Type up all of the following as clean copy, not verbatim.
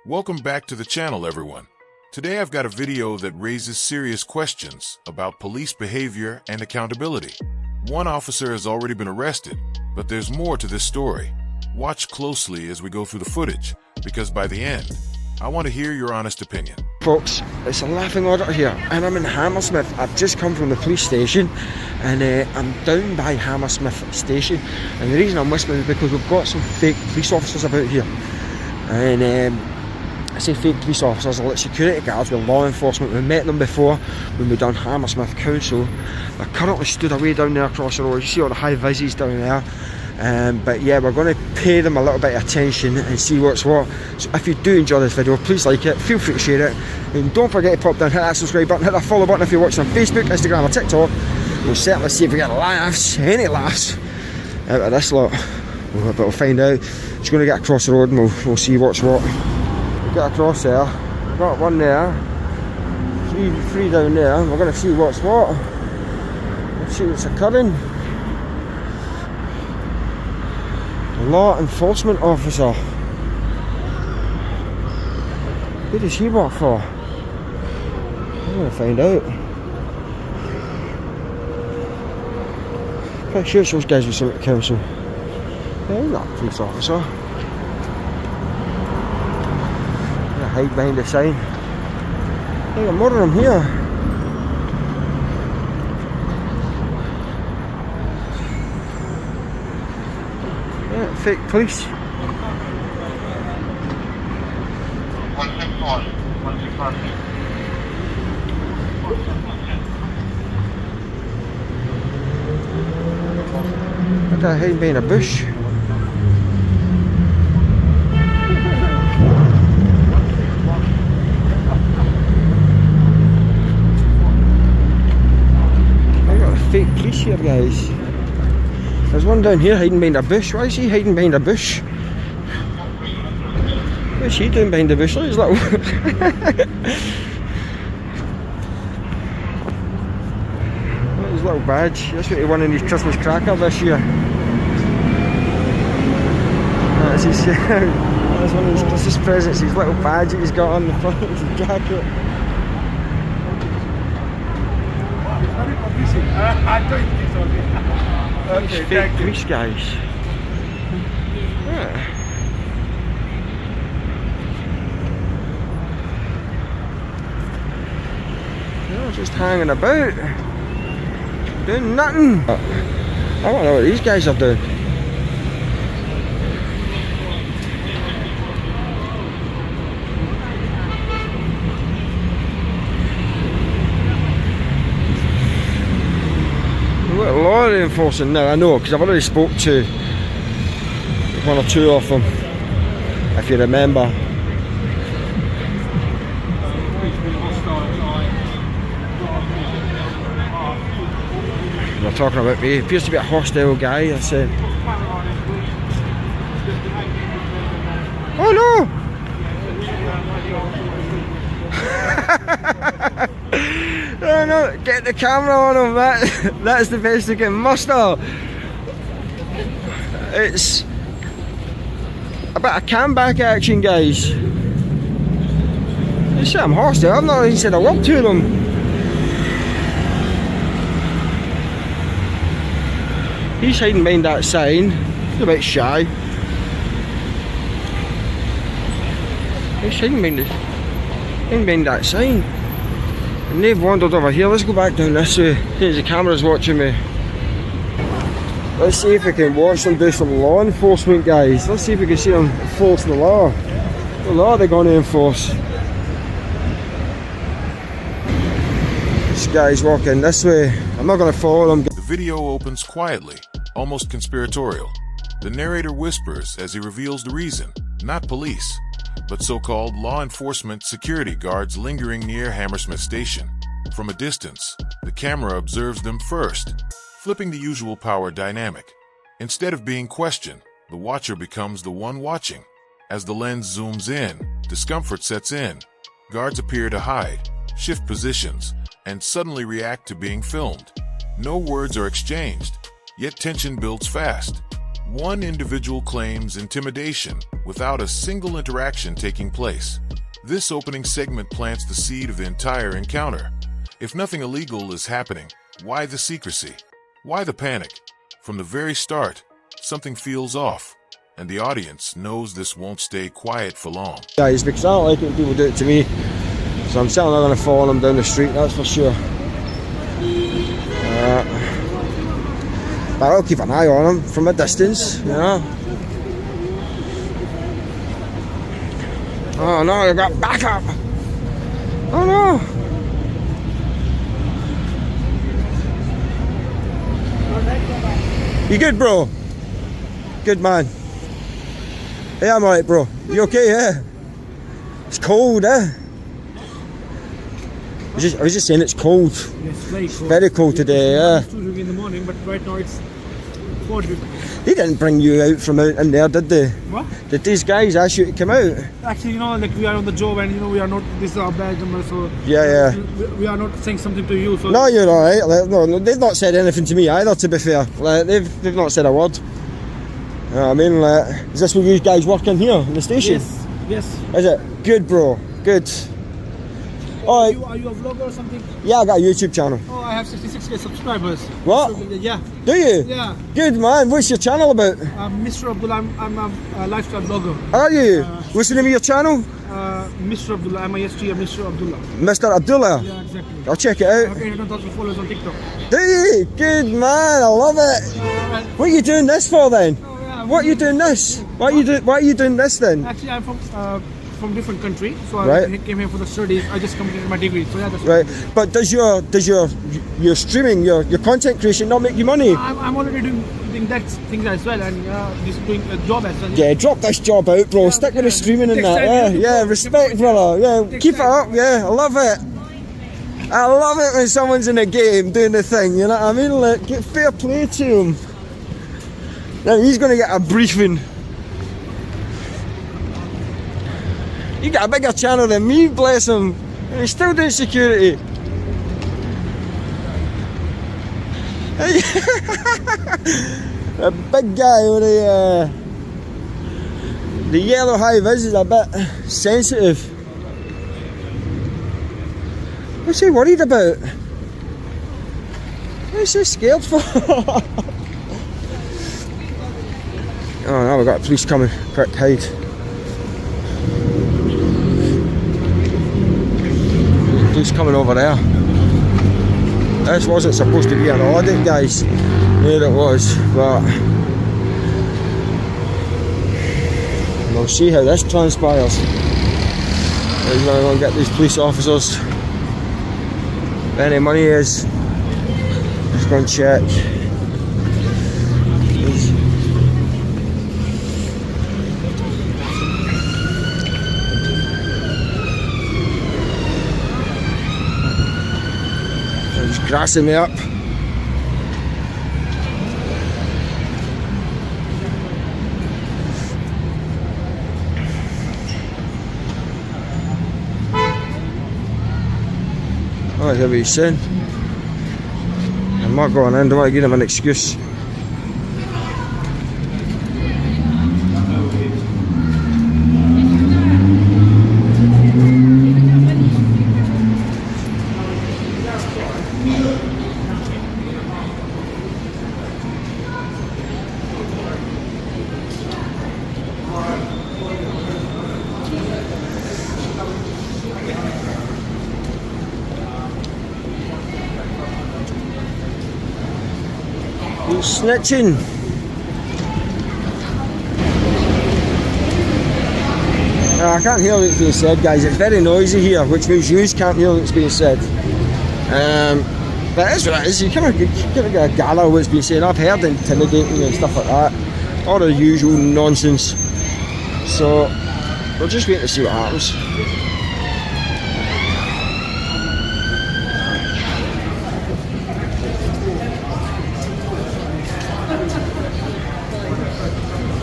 Welcome back to the channel, everyone. Today I've got a video that raises serious questions about police behavior and accountability. One officer has already been arrested, but there's more to this story. Watch closely as we go through the footage, because by the end, I want to hear your honest opinion. Folks, it's a laughing auditor here, and I'm in Hammersmith. I've just come from the police station, and I'm down by Hammersmith station. And the reason I'm whispering is because we've got some fake police officers about here. And I say fake police officers are like security guards with law enforcement. We met them before when we done Hammersmith Council. They're currently stood away down there across the road. You see all the high vises down there. But yeah, we're going to pay them a little bit of attention and see what's what. So if you do enjoy this video, please like it, feel free to share it, and don't forget to pop down, hit that subscribe button, hit that follow button if you're watching on Facebook, Instagram or TikTok. We'll certainly see if we get laughs, any laughs out of this lot. But we'll find out. Just going to get across the road and we'll see what's what. We'll get across there, got one there, three down there. We're going to see what's what. Let's see what's occurring. Law enforcement officer. Who does he work for? I'm going to find out. Pretty sure it's those guys with some at the council. Yeah, he's not a police officer. I'm going to hide behind the sign. I think more of them here. Fake police. 161, 161. What the hell behind a bush? I got a fake police here, guys. There's one down here hiding behind a bush. Why is he hiding behind a bush? What's he doing behind the bush? Look at his little... Look at his little badge. That's what he won in his Christmas cracker this year. That's his... That's one of his Christmas presents, his little badge that he's got on the front of his jacket. Okay, fake police guys. Yeah. They're just hanging about, doing nothing. I don't know what these guys are doing. Law enforcement now, I know, because I've already spoke to one or two of them, if you remember. They're talking about me. He appears to be a hostile guy. I said, oh no! Oh no, get the camera on him, that's the best they can muster. It's a bit of comeback action, guys. They say I'm hostile, I've not even said a word to them. He's hiding behind that sign, he's a bit shy. He's hiding behind that sign. And they've wandered over here. Let's go back down this way. Here's the camera's watching me. Let's see if we can watch them do some law enforcement, guys. Let's see if we can see them enforce the law. What law are they going to enforce? This guy's walking this way. I'm not going to follow them. The video opens quietly, almost conspiratorial. The narrator whispers as he reveals the reason, not police, but so-called law enforcement security guards lingering near Hammersmith Station. From a distance, the camera observes them first, flipping the usual power dynamic. Instead of being questioned, the watcher becomes the one watching. As the lens zooms in, discomfort sets in. Guards appear to hide, shift positions, and suddenly react to being filmed. No words are exchanged, yet tension builds fast. One individual claims intimidation without a single interaction taking place. This opening segment plants the seed of the entire encounter. If nothing illegal is happening, why the secrecy? Why the panic? From the very start, something feels off, and the audience knows this won't stay quiet for long. Guys, because I don't like it when people do it to me, so I'm certainly not going to follow them down the street, that's for sure. But I'll keep an eye on them from a distance, you know. Oh no, they've got backup! Oh no! You good, bro? Good man. Yeah, I'm alright, bro. You okay, yeah? It's cold, eh? I was just saying it's cold. Yes, very cold. Very cold today, yeah. It's 2 degrees in the morning, but right now it's 4 degrees. They didn't bring you out from out in there, did they? What? Did these guys ask you to come out? Actually, you know, like we are on the job and you know we are not, this is our badge number, so Yeah. we are not saying something to you. So No, you're alright. Like, no, they've not said anything to me either, to be fair. Like, they've not said a word. You know what I mean? Like, is this where you guys work in here, in the station? Yes, yes. Is it? Good, bro. Good. Alright. Are you a vlogger or something? Yeah, I got a YouTube channel. Oh, I have 66k subscribers. What? So, yeah. Do you? Yeah. Good, man. What's your channel about? Mr. Abdullah, I'm a lifestyle vlogger. Are you? What's the name of your channel? Mr. Abdullah, MIST, Mr. Abdullah. Mr. Abdullah? Yeah, exactly. I'll check it I out. have 800,000 followers on TikTok. Do you? Good, man. I love it. What are you doing this for then? What are you doing this? Why are you doing this then? Actually, I'm from different country, so Right. I came here for the studies. I just completed my degree, so yeah, that's Right. But does your streaming, your content creation not make you money? I'm already doing that thing as well, and just doing a job as well. Yeah, drop this job out, bro. Stick with the streaming and that. Yeah, yeah. Respect, brother. Yeah, keep it up. Yeah, I love it. I love it when someone's in a game doing the thing. You know what I mean? Like, get fair play to him. Now he's gonna get a briefing. You got a bigger channel than me, bless him. And he's still doing security. Hey. A big guy with the yellow high vis is a bit sensitive. What's he worried about? What's he scared for? Oh, now we've got police coming. Quick, hide. Police coming over there. This wasn't supposed to be an audit, guys. There it was, but we'll see how this transpires. We're going to go and get these police officers. If any money is, just go and check. He's grassing me up. Oh, here he's saying. I'm not going in, don't want to give him an excuse. He's snitching. I can't hear what's being said, guys. It's very noisy here, which means you can't hear what's being said. But that's what it is. You kind of get a gather of what's being said. I've heard intimidating and stuff like that. All the usual nonsense. So we're just waiting to see what happens.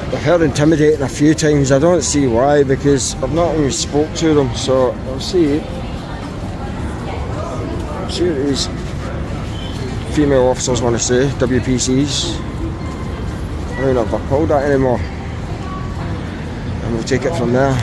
I've heard intimidating a few times. I don't see why, because I've not even spoke to them, so I'll see. See what these female officers want to say, WPCs. I don't know if I've called that anymore. And we'll take it from there.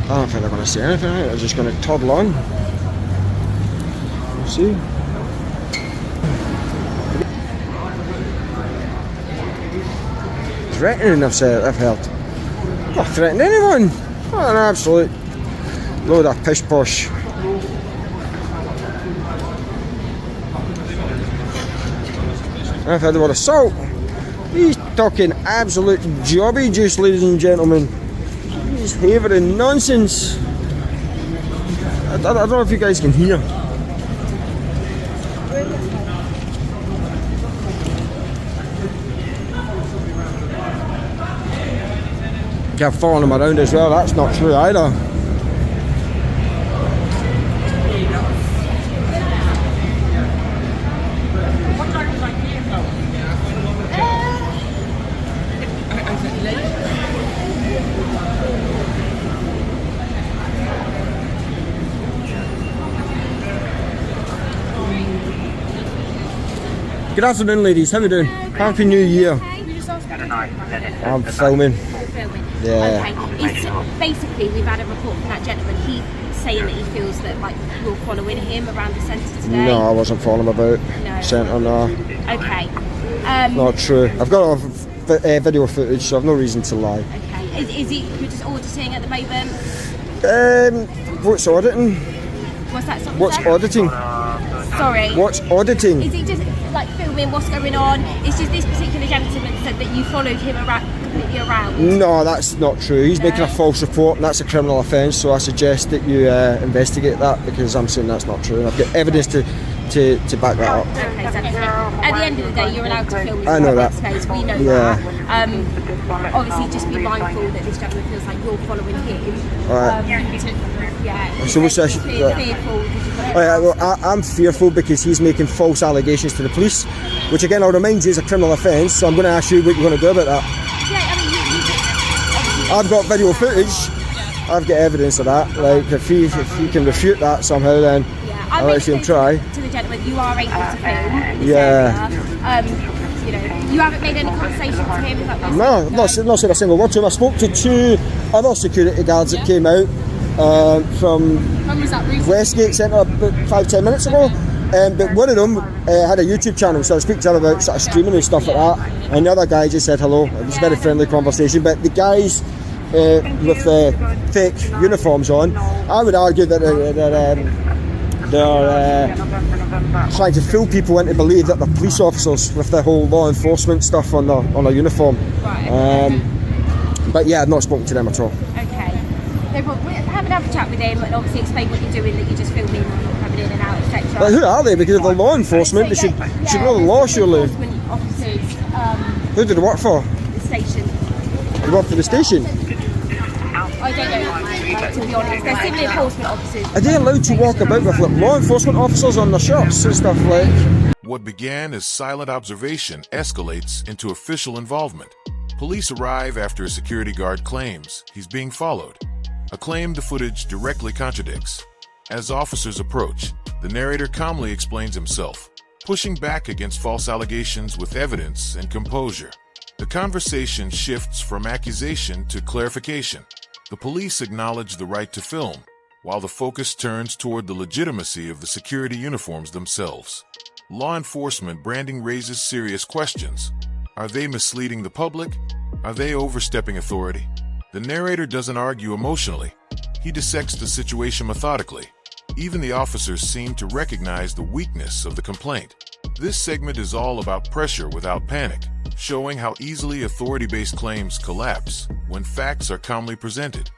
I don't think they're going to say anything, right? They're just going to toddle on. We'll see. Threatening, I've heard. Not threatening anyone. What an absolute load of pish posh. I've heard about assault. He's talking absolute jobby juice, ladies and gentlemen. He's havering nonsense. I don't know if you guys can hear. Kept following him around as well. That's not true either. Good afternoon, ladies. How are we doing? Happy New Year. I'm filming. Yeah. Okay. It's, basically, we've had a report from that gentleman. He's saying that he feels that like you're following him around the centre today. No, I wasn't following him about centre. No. Okay. Not true. I've got video footage, so I've no reason to lie. Okay. Is he? You're just auditing at the moment? What's auditing? What's that? What's auditing? Sorry. What's auditing? Is he just like filming what's going on? It's just this particular gentleman said that you followed him completely around. No, that's not true. He's making a false report, and that's a criminal offence. So I suggest that you investigate that, because I'm saying that's not true, and I've got evidence to back that up. Okay, so at the end of the day, you're allowed to film in I know public that. space. We know that. Obviously, just be mindful that this gentleman feels like you're following him. Right. So what's that? Fearful. Well, I'm fearful because he's making false allegations to the police, which again, I'll remind you, is a criminal offence. So I'm going to ask you what you're going to do about that. Yeah, I've got video footage. I've got evidence of that. Like, if he can refute that somehow, then I'll let him try. To the gentleman, you are able to film. Yeah. You know, you haven't made any conversation to him. Is that what No, not said a single word to him. I spoke to 2 other security guards that came out from Westgate Centre about 5-10 minutes ago. But one of them had a YouTube channel, so I speak to him about sort of streaming and stuff like that. And the other guy just said hello. It was a very friendly conversation. But the guys with the fake uniforms on, I would argue that they're trying to fool people into believe that they're police officers with the whole law enforcement stuff on their uniform. Right. But yeah, I've not spoken to them at all. Okay. No problem. Have a chat with him and obviously explain what you're doing, that you're just filming, coming in and out, etc. But who are they? Because they're law enforcement, they should know the law, surely. Enforcement officers. Who do they work for? The station. They work for the station. I don't know, to be honest. They're civil enforcement officers. Are they allowed to walk about with like law enforcement officers on their shirts and stuff like? What began as silent observation escalates into official involvement. Police arrive after a security guard claims he's being followed, a claim the footage directly contradicts. As officers approach, the narrator calmly explains himself, pushing back against false allegations with evidence and composure. The conversation shifts from accusation to clarification. The police acknowledge the right to film, while the focus turns toward the legitimacy of the security uniforms themselves. Law enforcement branding raises serious questions. Are they misleading the public? Are they overstepping authority? The narrator doesn't argue emotionally. He dissects the situation methodically. Even the officers seem to recognize the weakness of the complaint. This segment is all about pressure without panic, showing how easily authority-based claims collapse when facts are calmly presented.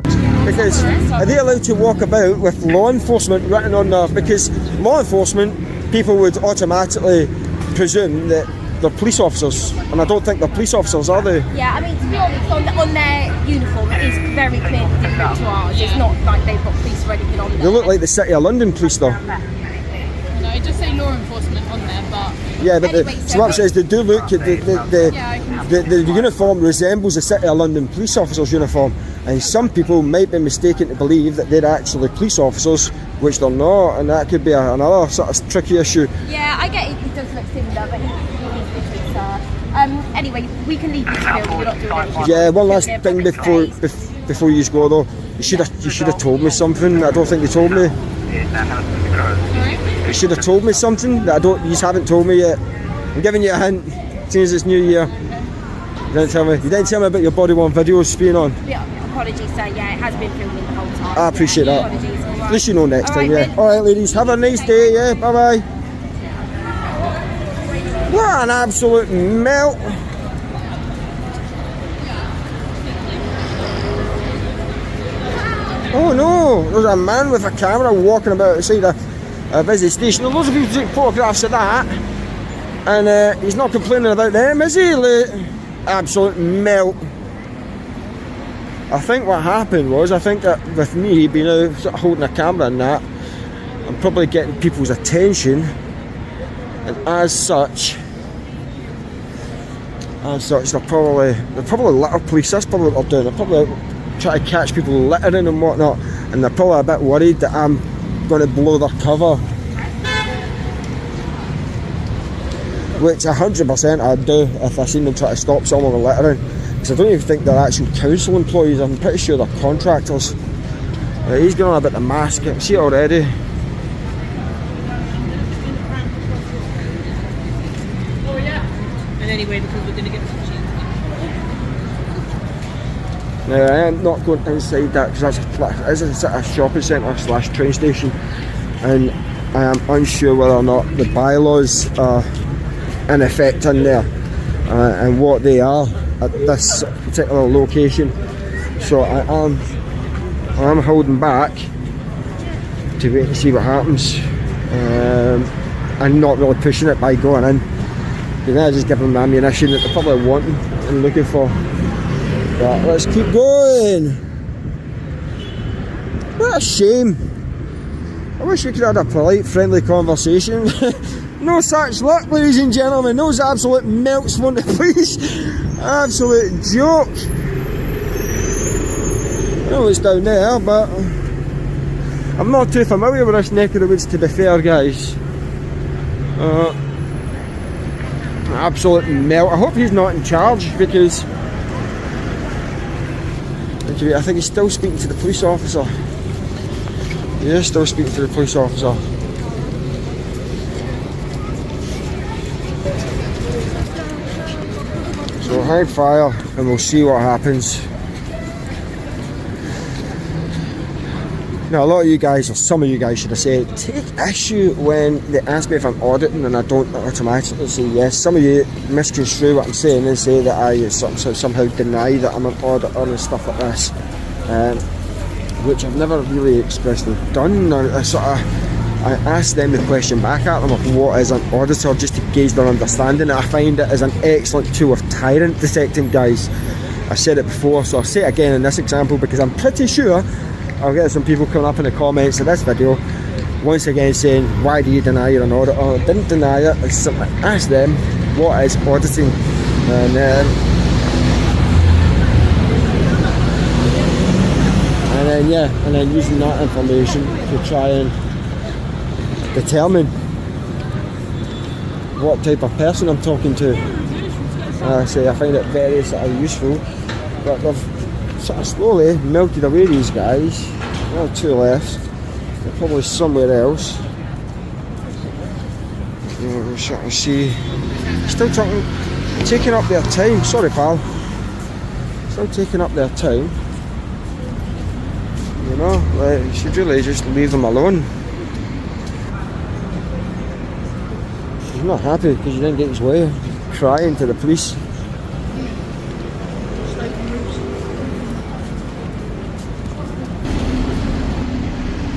Because are they allowed to walk about with law enforcement written on their... Because law enforcement, people would automatically presume that they're police officers, and I don't think they're police officers, are they? Yeah, I mean, to be honest, on their uniform, it is very clearly different to ours. It's not like they've got police or anything on there. They look like the City of London police, though. No, it just say law enforcement on there, but Yeah, but Anyway, so what it says, they do look, the uniform resembles the City of London police officers' uniform, and some people might be mistaken to believe that they're actually police officers, which they're not, and that could be another sort of tricky issue. Yeah, I get it. It does look similar, but he's different, sir. Anyway, we can leave you to film. We're not doing anything. Yeah, one last Yeah, thing public before space. before you go though, you should have told me something. I don't think you told me. You should have told me something that you just haven't told me yet. I'm giving you a hint, seeing as it's New Year. You didn't tell me about your body worn videos being on. Yeah, apologies, sir. Yeah, it has been filming the whole time. I appreciate yeah, that. Apologies. All At right. least you know next All time, right, yeah. then. Alright ladies, have a nice day, yeah, bye bye. What an absolute melt. Oh no, there's a man with a camera walking about outside a busy station. There's loads of people taking photographs of that, and he's not complaining about them, is he? Absolute melt. I think what happened was, I think that with me being out sort of holding a camera and that, I'm probably getting people's attention, and as such they're probably litter police. That's probably what they're doing. They're probably trying to catch people littering and whatnot, and they're probably a bit worried that I'm going to blow their cover, which 100% I'd do if I seen them try to stop someone with littering, because I don't even think they're actual council employees. I'm pretty sure they're contractors. Right, he's going on about the mask. I can see it already. and anyway, because we're going to get some cheese. Now I am not going inside that because it's a shopping centre / train station, and I am unsure whether or not the bylaws are in effect in there and what they are at this particular location. So I am holding back to wait and see what happens, and not really pushing it by going in. Then I just give them ammunition that they're probably wanting and looking for. But let's keep going. What a shame. I wish we could have had a polite, friendly conversation. No such luck, ladies and gentlemen. Those absolute melts want to please. Absolute joke. I know it's down there, but I'm not too familiar with this neck of the woods, to be fair, guys. Absolute melt. I hope he's not in charge, because I think he's still speaking to the police officer. Yeah, still speaking to the police officer. So hard fire, and we'll see what happens. Now, a lot of you guys, or some of you guys should have said, take issue when they ask me if I'm auditing and I don't automatically say yes. Some of you misconstrue what I'm saying and say that I somehow deny that I'm an auditor and stuff like this, which I've never really expressly done. I asked them the question back at them of what is an auditor, just to gauge their understanding. I find it as an excellent tool of tyrant detecting, guys. I've said it before, so I'll say it again in this example, because I'm pretty sure I'll get some people coming up in the comments of this video once again saying, why do you deny you're an auditor? I didn't deny it, I simply asked them what is auditing, and then using that information to try and determine what type of person I'm talking to. I find it very sort of useful, but they've sort of slowly melted away, these guys. Well, two left. They're probably somewhere else. We'll sort of see. Still taking up their time. Sorry, pal. Still taking up their time. You know, like, you should really just leave them alone. He's not happy because he didn't get his way. Crying to the police.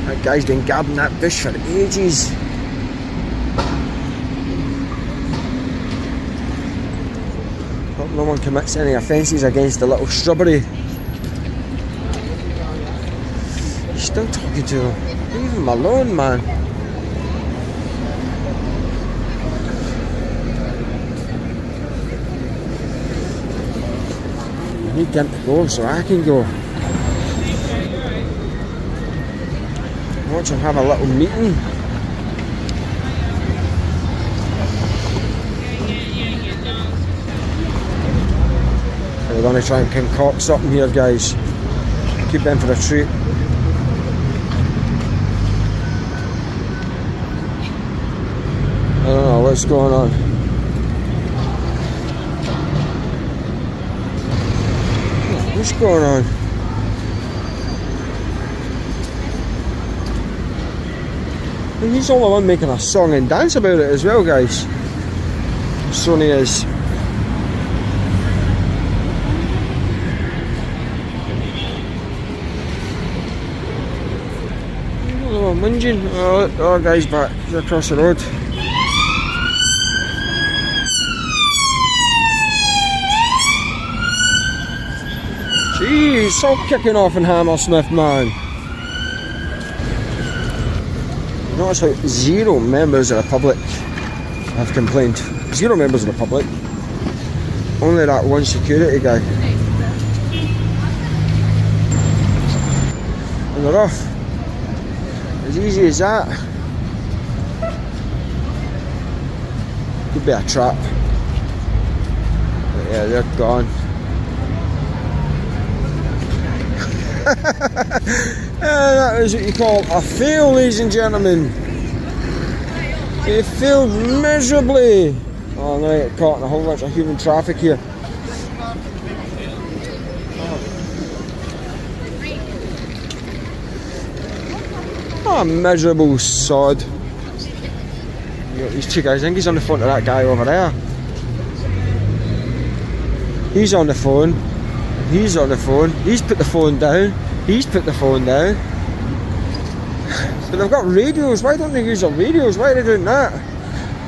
That guy's been guarding that bush for ages. no one commits any offences against the little shrubbery. He's still talking to them. Leave him alone, man. I need them to go so I can go. Watch him have a little meeting. We're going to try and concoct something here, guys. Keep them for a treat. I don't know what's going on. What's going on? And he's the only one making a song and dance about it as well, guys. Sony is. Oh, munging. Oh, guys, back. He's across the road. Jeez, it's all kicking off in Hammersmith, man. Notice how 0 members of the public have complained. 0 members of the public. Only that one security guy. And they're off. As easy as that. Could be a trap. But yeah, they're gone. That is what you call a fail, ladies and gentlemen. They failed miserably. Oh, I'm going to get caught in a whole bunch of human traffic here. Oh, miserable sod. You got these two guys. I think he's on the phone to that guy over there. He's on the phone. He's on the phone. He's put the phone down. He's put the phone down. But they've got radios. Why don't they use their radios? Why are they doing that?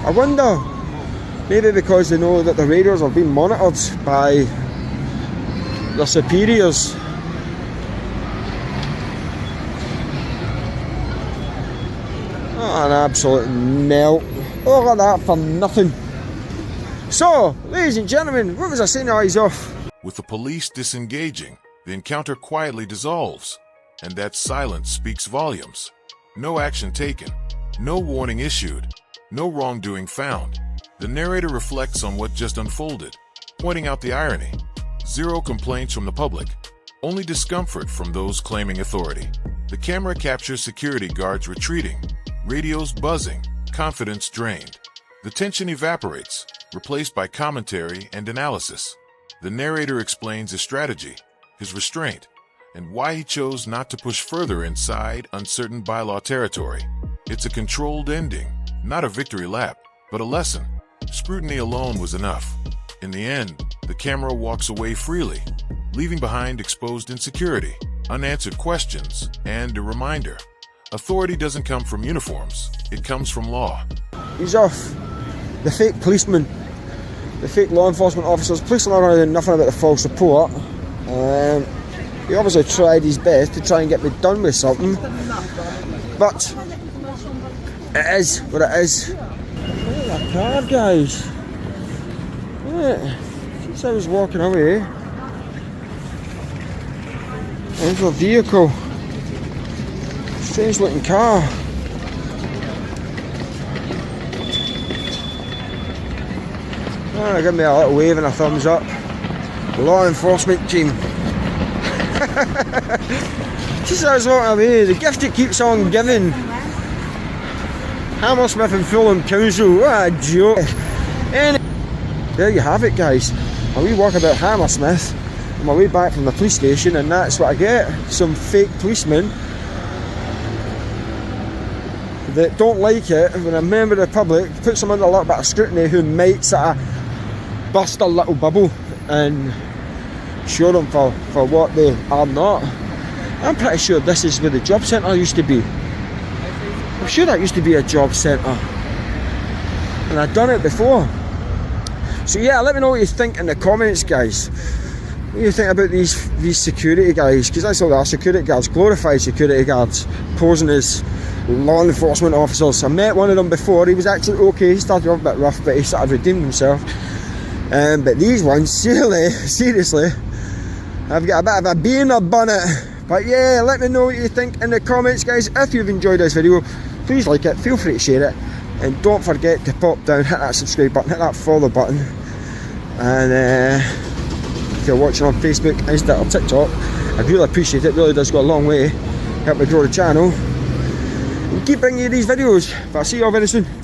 I wonder. Maybe because they know that the radios are being monitored by their superiors. Oh, an absolute melt. All of that for nothing. So, ladies and gentlemen, what was I saying? Eyes off. With the police disengaging, the encounter quietly dissolves, and that silence speaks volumes. No action taken, no warning issued, no wrongdoing found. The narrator reflects on what just unfolded, pointing out the irony. 0 complaints from the public, only discomfort from those claiming authority. The camera captures security guards retreating, radios buzzing, confidence drained. The tension evaporates, replaced by commentary and analysis. The narrator explains his strategy, his restraint, and why he chose not to push further inside uncertain bylaw territory. It's a controlled ending, not a victory lap, but a lesson. Scrutiny alone was enough. In the end, the camera walks away freely, leaving behind exposed insecurity, unanswered questions, and a reminder. Authority doesn't come from uniforms, it comes from law. He's off. The fake policeman. The fake law enforcement officers. Police are not doing nothing about the false report. He obviously tried his best to try and get me done with something, but it is what it is. Look at that car, guys. Yeah. Since I was walking away, there's a vehicle. Strange looking car. Give me a little wave and a thumbs up. Law enforcement team. Just that's what I mean. The gift it keeps on giving. Hammersmith and Fulham Council. What a joke. Anyway, there you have it, guys. A wee walk about Hammersmith on my way back from the police station, and that's what I get. Some fake policemen that don't like it when a member of the public puts them under a little bit of scrutiny who might sort of bust a little bubble and show them for what they are not. I'm pretty sure this is where the job centre used to be. I'm sure that used to be a job centre, and I'd done it before. So yeah, let me know what you think in the comments, guys. What do you think about these security guys? Because that's all they are, security guards, glorified security guards, posing as law enforcement officers. I met one of them before. He was actually okay. He started off a bit rough, but he sort of redeemed himself. But these ones, seriously, I've got a bit of a bee in their bonnet. But yeah, let me know what you think in the comments, guys. If you've enjoyed this video, please like it, feel free to share it, and don't forget to pop down, hit that subscribe button, hit that follow button, and if you're watching on Facebook, Insta or TikTok, I'd really appreciate it. It really does go a long way, help me grow the channel and keep bringing you these videos. But I'll see you all very soon.